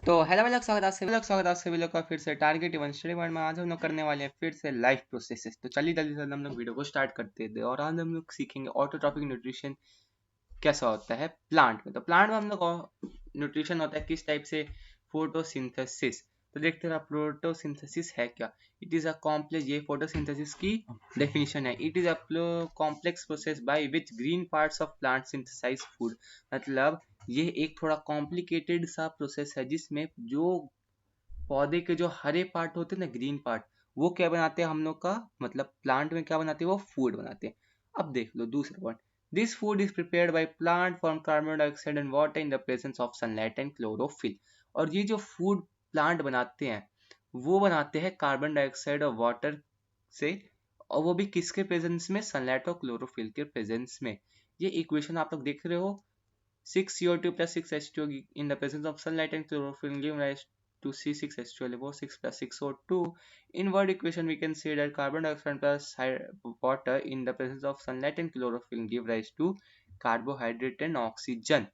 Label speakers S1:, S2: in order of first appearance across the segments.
S1: तो हेलो वाला स्वागत है आप सभी लोग का फिर से टारगेट इवन स्टडी पॉइंट में। आज हम लोग करने वाले हैं फिर से लाइफ प्रोसेसेस। तो चलिए जल्दी से हम लोग वीडियो को स्टार्ट करते हैं और आज हम लोग सीखेंगे ऑटोट्रॉपिक न्यूट्रिशन कैसा होता है प्लांट में। तो प्लांट में हम लोग न्यूट्रिशन होता है किस टाइप से, फोटोसिंथेसिस। तो देखते हैं फोटोसिंथेसिस है क्या। इट इज अ कॉम्प्लेक्स, ये फोटोसिंथेसिस की डेफिनेशन है। It is a complex process by which green parts of plant synthesize food. मतलब ये एक थोड़ा कॉम्प्लिकेटेड सा प्रोसेस है जिसमें जो पौधे के जो हरे पार्ट होते हैं ना, ग्रीन पार्ट, वो क्या बनाते हैं हम लोग का, मतलब प्लांट में क्या बनाते हैं, वो फूड बनाते हैं। अब देख लो दूसरा point, this food is prepared by plant from carbon dioxide and water in the presence of sunlight and chlorophyll. और ये जो फूड प्लांट बनाते हैं वो बनाते हैं कार्बन डाइऑक्साइड और वाटर से, और वो भी किसके प्रेजेंस में, सनलाइट और क्लोरोफिल के प्रेजेंस में। ये इक्वेशन आप लोग देख रहे हो, 6CO2 plus 6H2 in the presence of sunlight and chlorophyll give rise to C6H12O, 6 plus 6O2. In word equation, we can say that carbon dioxide plus water in the presence of sunlight and chlorophyll give rise to carbohydrate and oxygen.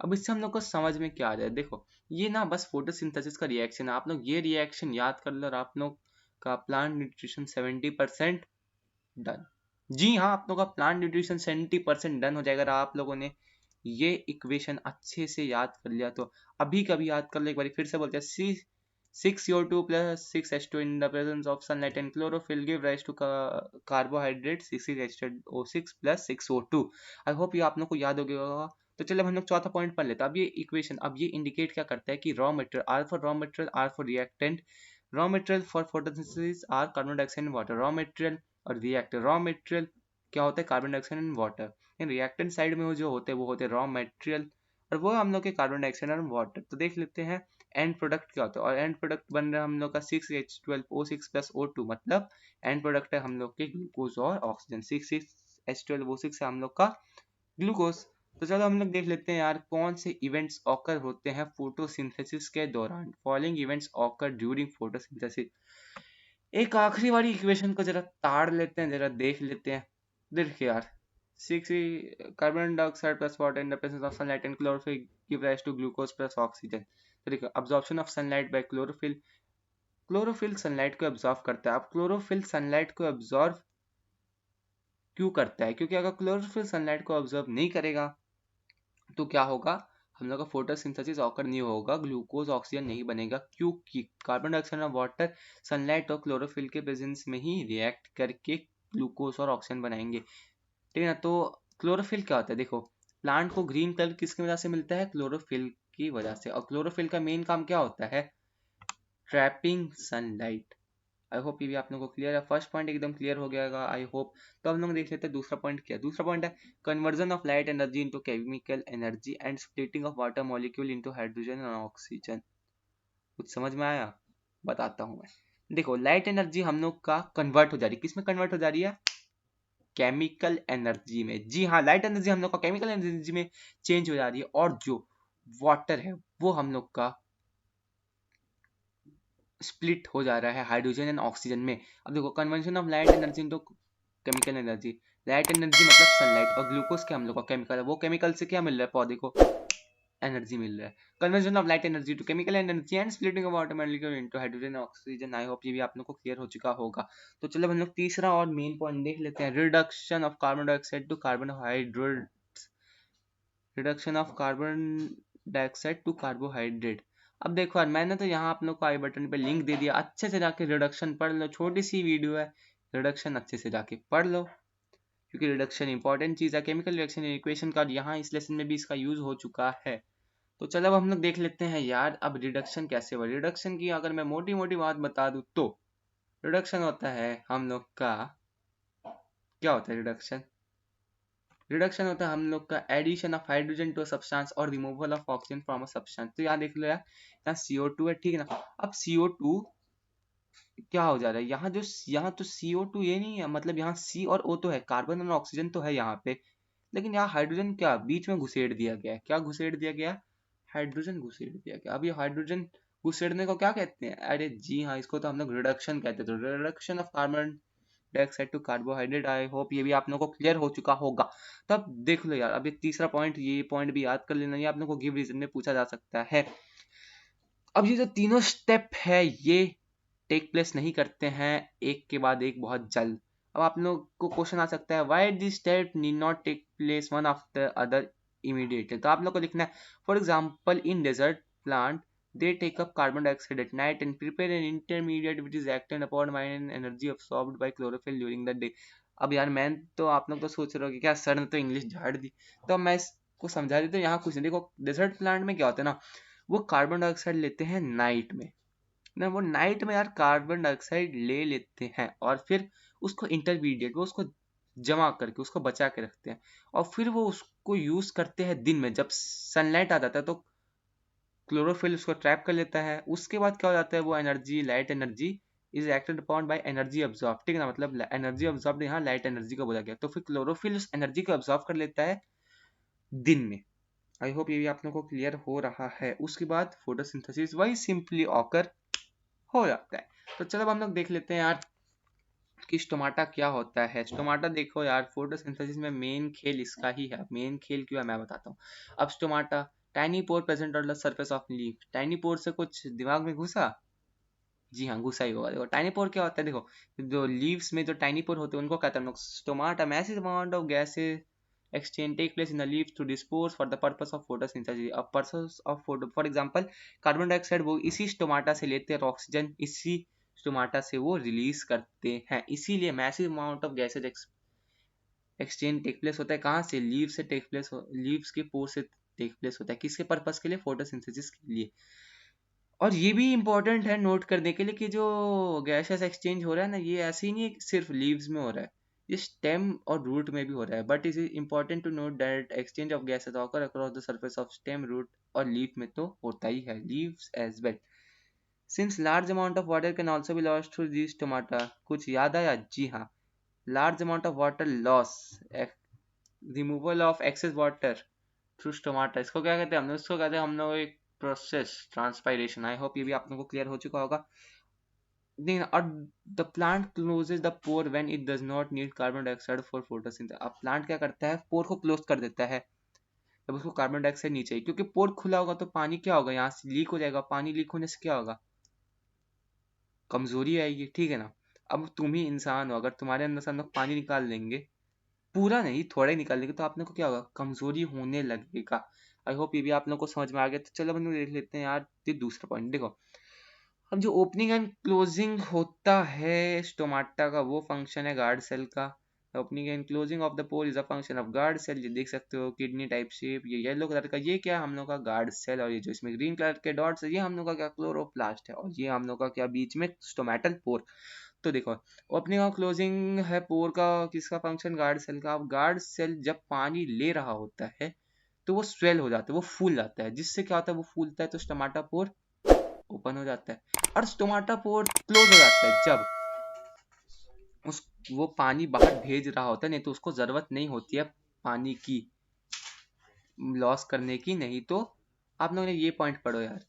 S1: अब इससे हम लोग को समझ में क्या आ रहा है, देखो ये ना बस फोटोसिंथेसिस का रिएक्शन है। आप लोग ये रिएक्शन याद कर लो और आप लोग का प्लांट न्यूट्रिशन 70% डन। जी हाँ, आप लोग का प्लांट न्यूट्रिशन 70% डन हो जाएगा अगर आप लोगों ने ये इक्वेशन अच्छे से याद कर लिया। तो अभी कभी याद कर लो एक बार, फिर से बोलते हैं, सी 6CO2 plus 6H2 in the presence of sunlight and chlorophyll give rise to carbohydrate 6H2O6 plus 6O2। I hope ये आप लोग को याद हो गया होगा। तो चलो हम लोग चौथा पॉइंट पढ़ लेते हैं। अब ये इक्वेशन, अब ये इंडिकेट क्या करता है कि raw material, are for raw material, are for reactant. Raw material for photosynthesis are carbon dioxide and water, raw material और रिएक्टर। रॉ मटेरियल क्या होता है, कार्बन डाइऑक्साइड एंड वाटर। इन रिएक्टेंट साइड में जो होते हैं वो होते हैं रॉ मटेरियल, और वो हम लोग के कार्बन डाइऑक्साइड और वाटर। तो देख लेते हैं एंड प्रोडक्ट क्या होता है, और एंड प्रोडक्ट बन रहा है हम लोग का 6H12O6 प्लस O2। मतलब एंड प्रोडक्ट है हम लोग के ग्लूकोज और ऑक्सीजन। 6H12O6 है हम लोग का ग्लूकोज। तो चलो हम लोग देख लेते हैं यार कौन से इवेंट्स ऑकर होते हैं फोटोसिंथेसिस के दौरान। Following events occur during photosynthesis. एक आखिरी वाली इक्वेशन को जरा ताड़ लेते हैं, जरा देख लेते हैं। देखिए यार, 6 carbon dioxide plus water in the presence of sunlight and chlorophyll give rise to glucose plus oxygen. तो देखो, absorption of sunlight by chlorophyll. Chlorophyll sunlight को अब्जॉर्व करता है। अब क्लोरोफिल सनलाइट को अब्जॉर्व क्यों करता है, क्योंकि अगर क्लोरोफिल सनलाइट को अब्जॉर्व नहीं करेगा तो क्या होगा, हम लोग का फोटोसिंथेसिस ऑकर नहीं होगा, ग्लूकोज ऑक्सीजन नहीं बनेगा, क्योंकि कार्बन डाइऑक्साइड और वाटर सनलाइट और क्लोरोफिल के प्रेजेंस में ही रिएक्ट करके ग्लूकोज और ऑक्सीजन बनाएंगे। ठीक है ना। तो क्लोरोफिल क्या होता है, देखो प्लांट को ग्रीन कलर किसकी वजह से मिलता है, क्लोरोफिल की वजह से। और क्लोरोफिल का मेन काम क्या होता है, ट्रैपिंग सनलाइट। आई होप ये भी आप लोगों को क्लियर है। फर्स्ट पॉइंट एकदम क्लियर हो गया आई होप। तो हम लोग देख लेते हैं दूसरा पॉइंट क्या है। दूसरा पॉइंट है conversion of light energy into chemical energy and splitting of water molecule into hydrogen और ऑक्सीजन। कुछ समझ में आया, बताता हूँ मैं। देखो लाइट एनर्जी हम लोग का कन्वर्ट हो जा रही है, किस में कन्वर्ट हो जा रही है, केमिकल एनर्जी में। जी हाँ, लाइट एनर्जी हम लोग का केमिकल एनर्जी में चेंज हो जा रही है, और जो वाटर है वो हम लोग का स्प्लिट हो जा रहा है हाइड्रोजन एंड ऑक्सीजन में। अब देखो, conversion of light energy into chemical energy. Light energy मतलब सनलाइट, और ग्लूकोज क्या हम लोग का केमिकल है, वो केमिकल से क्या मिल रहा है, पौधे को एनर्जी मिल रहा है। Conversion of light energy to chemical energy and splitting of water molecule into hydrogen oxygen. I hope ये भी आप लोग को क्लियर हो चुका होगा। तो चलो हम लोग तीसरा और मेन पॉइंट देख लेते हैं, reduction of carbon dioxide to carbohydrate. Reduction of carbon dioxide to carbohydrate. अब देखो यार, मैंने तो यहाँ आप लोग को आई बटन पे लिंक दे दिया, अच्छे से जाके रिडक्शन पढ़ लो। छोटी सी वीडियो है, रिडक्शन अच्छे से जाके पढ़ लो, क्योंकि रिडक्शन इंपॉर्टेंट चीज है। केमिकल रिएक्शन इक्वेशन का यहाँ इस लेसन में भी इसका यूज हो चुका है। तो चलो अब हम लोग देख लेते हैं यार, अब रिडक्शन कैसे हुआ। रिडक्शन की अगर मैं मोटी मोटी बात बता दूं तो रिडक्शन होता है हम लोग का, क्या होता है रिडक्शन, रिडक्शन होता है हम लोग का addition of hydrogen to a substance और removal of oxygen from a substance. तो यहाँ देख लो यार, यहाँ CO2 है, ठीक है ना। अब CO2 क्या हो जा रहा है, यहाँ तो CO2 ये नहीं है, मतलब यहाँ C और O तो है, कार्बन और ऑक्सीजन तो है यहाँ पे, लेकिन यहाँ हाइड्रोजन क्या बीच में घुसेड़ दिया गया है। क्या घुसेड़ दिया गया, हाइड्रोजन घुसेड़ दिया गया। अब ये हाइड्रोजन घुसेड़ने को क्या कहते हैं, अरे जी हाँ, इसको तो हम लोग रिडक्शन कहते हैं। तो reduction of carbon dioxide to carbohydrate. I hope ये भी आप लोगों को क्लियर हो चुका होगा। तब देख लो यार, अब ये तीसरा पॉइंट, ये पॉइंट भी याद कर लेना, ये आप लोगों को गिव रीजन में पूछा जा सकता है। अब ये जो तीनों स्टेप है ये टेक प्लेस नहीं करते हैं एक के बाद एक बहुत जल्द। अब आप लोग को क्वेश्चन आ सकता है why this step need not take place one after other immediately. तो आप लोग को लिखना है for example in desert plant they take up carbon dioxide at night and prepare an intermediate which is acted upon by an energy absorbed by chlorophyll during the day। अब यार मैं तो आप लोग तो सोच रहे हो कि क्या सर ने तो इंग्लिश झाड़ दी, तो अब मैं इसको समझा देता हूँ। यहाँ कुछ नहीं, देखो डेजर्ट प्लांट में क्या होता है ना, वो कार्बन डाइऑक्साइड लेते हैं नाइट में ना, वो नाइट में यार कार्बन डाइऑक्साइड ले लेते हैं और फिर उसको इंटरमीडिएट वो उसको जमा करके उसको बचा के रखते हैं और फिर वो उसको यूज करते हैं दिन में जब सनलाइट आ जाता है तो क्लोरोफिल उसको ट्रैप कर लेता है। उसके बाद क्या हो जाता है, वो energy light energy is acted upon by energy absorb, ठीक है ना, मतलब एनर्जी अब्सॉर्ब यहाँ लाइट एनर्जी को बोला गया, तो फिर क्लोरोफिल उस एनर्जी को अब्सॉर्ब कर लेता है दिन में। आई होप ये भी आप लोगों को क्लियर हो रहा है। उसके बाद फोटोसिंथेसिस वही सिंपली ऑकर हो जाता है। तो चलो अब हम लोग देख लेते हैं यार कि स्टोमाटा क्या होता है। स्टोमाटा देखो यार, फोटोसिंथेसिस में मेन खेल इसका ही है। मेन खेल क्यों है मैं बताता हूँ। अब stomata tiny pore present on the surface of leaf. Tiny pore से कुछ दिमाग में घुसा? जी हाँ, घुसा ही होगा। देखो टाइनी पोर क्या होता है, देखो जो लीव्स में जो टाइनी पोर होते हैं उनको कहते हैं हम लोग stomata. Massive amount of gases exchange take place in the leaves to dispose for the purpose of photosynthesis। a purpose of photo for example carbon dioxide वो इसी स्टोमाटा से लेते हैं और ऑक्सीजन इसी स्टोमाटा से वो रिलीज करते हैं। इसीलिए massive amount of gases exchange take place होता है। कहाँ से? लीव से टेक प्लेस, लीव्स के पोर से टेक प्लेस होता है। किसके पर्पस के लिए? फोटोसिंथेसिस के लिए। और ये भी इंपॉर्टेंट है नोट करने के लिए कि जो गैसेस एक्सचेंज हो रहा है ना, ये ऐसे ही नहीं है कि सिर्फ लीव्स में हो रहा है, ये स्टेम और रूट में भी हो रहा है। But it is important to note that exchange of gases occur across the surface of stem, root और लीफ में तो होता ही है, leaves as well. Since large amount of water can also be lost through these stomata. कुछ याद आया? जी हाँ, large amount of water loss, removal of excess water through stomata, इसको क्या कहते हैं हम लोग? इसको कहते हैं हम लोग एक प्रोसेस ट्रांसपायरेशन। आई होप ये भी आप लोगों को क्लियर हो चुका होगा। और the plant closes the pore when it does not need carbon dioxide for photosynthesis. अब प्लांट क्या करता है, पोर को क्लोज कर देता है जब उसको कार्बन डाइऑक्साइड नहीं चाहिए, क्योंकि पोर खुला होगा तो पानी क्या होगा, यहाँ से लीक हो जाएगा। पानी लीक होने से क्या होगा? कमजोरी आएगी, ठीक है ना। अब तुम ही इंसान हो, अगर तुम्हारे अंदर से हम लोग पानी निकाल लेंगे, पूरा नहीं थोड़ा ही निकाल लेंगे, तो आप लोग को क्या होगा? कमजोरी होने लगेगा। आई होप ये भी आप लोग को समझ में आ गया। तो चलो हम लोग देख लेते हैं यार ये दूसरा पॉइंट। देखो अब जो ओपनिंग एंड क्लोजिंग होता है स्टोमाटा का, वो फंक्शन है गार्ड सेल का। Opening and closing of the pore is a function of guard cell. ये देख सकते हो किडनी टाइप शेप, ये येलो कलर का, ये क्या हम लोग का गार्ड सेल, और ये जो इसमें ग्रीन कलर के डॉट्स है ये हम लोग का क्या? क्लोरोप्लास्ट है। और ये हम लोग का क्या बीच में? Stomatal pore. तो देखो ओपनिंग और क्लोजिंग है पोर का, किसका फंक्शन? गार्ड सेल का। अब गार्ड सेल जब पानी ले रहा होता है तो वो स्वेल हो जाता है, वो फूल जाता है। जिससे क्या होता है? वो फूलता है तो स्टोमाटा पोर ओपन हो जाता है, और स्टोमाटा पोर क्लोज हो जाता है जब उस वो पानी बाहर भेज रहा होता है। नहीं तो उसको जरूरत नहीं होती है पानी की लॉस करने की। नहीं तो आप लोगों ने ये पॉइंट पढ़ो यार,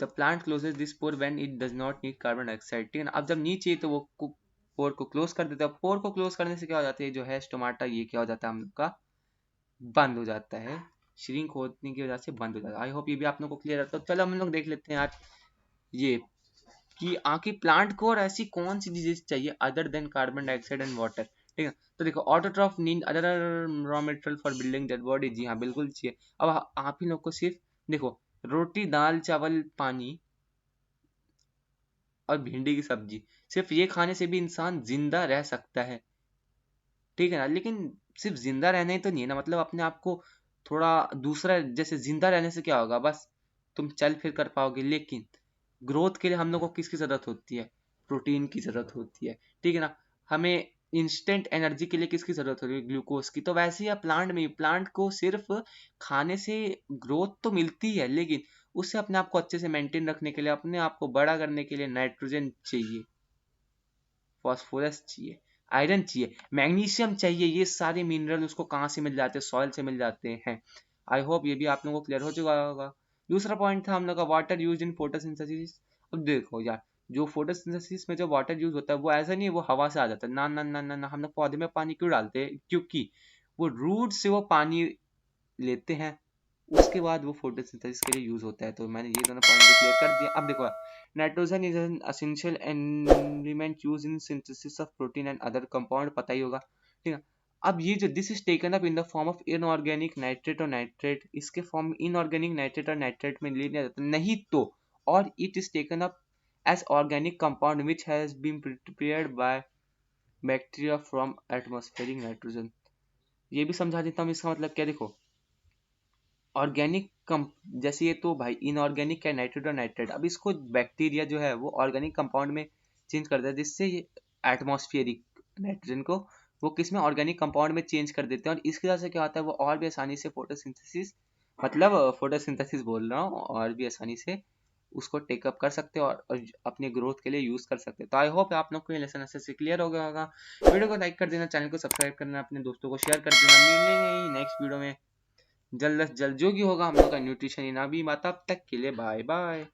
S1: the plant closes this pore when it does not need carbon dioxide, ठीक है ना। अब जब नहीं चाहिए तो वो पोर को क्लोज कर देता है। पोर को क्लोज करने से क्या हो जाता है, जो है स्टोमाटा, ये क्या हो जाता है हम लोग का? बंद हो जाता है, श्रिंक होने की वजह से बंद हो जाता है। आई होप ये भी आप लोग को क्लियर है। तो चलो हम लोग देख लेते हैं यार ये कि आखिर प्लांट को और ऐसी कौन सी चीजें चाहिए other than carbon dioxide and water, ठीक है। तो देखो autotroph need other raw material for building that body. जी हाँ बिल्कुल चाहिए। अब आप ही लोग को सिर्फ देखो रोटी दाल चावल पानी और भिंडी की सब्जी, सिर्फ ये खाने से भी इंसान जिंदा रह सकता है, ठीक है ना। लेकिन सिर्फ जिंदा रहना ही तो नहीं है ना, मतलब अपने आप को थोड़ा दूसरा, जैसे जिंदा रहने से क्या होगा, बस तुम चल फिर कर पाओगे। लेकिन ग्रोथ के लिए हम लोग को किसकी जरूरत होती है? प्रोटीन की जरूरत होती है, ठीक है ना। हमें इंस्टेंट एनर्जी के लिए किसकी जरूरत होती है? ग्लूकोज की। तो वैसे ही प्लांट में, प्लांट को सिर्फ खाने से ग्रोथ तो मिलती है, लेकिन उससे अपने आप को अच्छे से मेंटेन रखने के लिए, अपने आप को बड़ा करने के लिए नाइट्रोजन चाहिए, फॉस्फोरस चाहिए, आयरन चाहिए, मैग्नीशियम चाहिए। ये सारे मिनरल उसको कहाँ से मिल जाते हैं? सॉइल से मिल जाते हैं। आई होप ये भी आप लोगों को क्लियर हो चुका होगा। दूसरा पॉइंट था हम लोग का वाटर यूज इन फोटोसिंथेसिस। अब देखो यार, जो फोटोसिंथेसिस में जो वाटर यूज होता है वो ऐसा नहीं है वो हवा से आ जाता है, ना ना ना ना ना। हम लोग पौधे में पानी क्यों डालते हैं? क्योंकि वो रूट से वो पानी लेते हैं उसके बाद वो फोटोसिंथेसिस के लिए यूज होता है। तो मैंने ये दोनों पॉइंट भी क्लियर कर दिया। अब देखो, nitrogen is an essential element use in synthesis of protein and other compound, पता ही होगा, ठीक है। अब ये जो this is taken up in the form of inorganic nitrate और नाइट्रेट, इसके फॉर्म इनऑर्गेनिक नाइट्रेट और नाइट्रेट में ले लिया जाता है, नहीं तो, और it is taken up as organic compound which has been prepared by bacteria from atmospheric nitrogen. ये भी समझा देता हूँ इसका मतलब क्या। देखो, ऑर्गेनिक जैसे ये तो भाई इनऑर्गेनिक है नाइट्रेट और नाइट्रेट, अब इसको बैक्टीरिया जो है वो ऑर्गेनिक कंपाउंड में चेंज कर देता है, जिससे ये एटमॉस्फेरिक नाइट्रोजन को वो किस में ऑर्गेनिक कंपाउंड में चेंज कर देते हैं, और इसकी वजह से क्या होता है, वो और भी आसानी से फोटोसिंथेसिस, मतलब फोटोसिंथेसिस बोल रहा हूँ, और भी आसानी से उसको टेकअप कर सकते हो और अपने ग्रोथ के लिए यूज कर सकते हो। तो आई होप आप लोग को ये लेसन अच्छे से क्लियर हो गया होगा। वीडियो को लाइक कर देना, चैनल को सब्सक्राइब करना, अपने दोस्तों को शेयर कर देना। मिलेंगे नेक्स्ट वीडियो में जल्द से जल्द, जो भी होगा हम लोग का न्यूट्रिशन इन अभी, तब तक के लिए बाय बाय।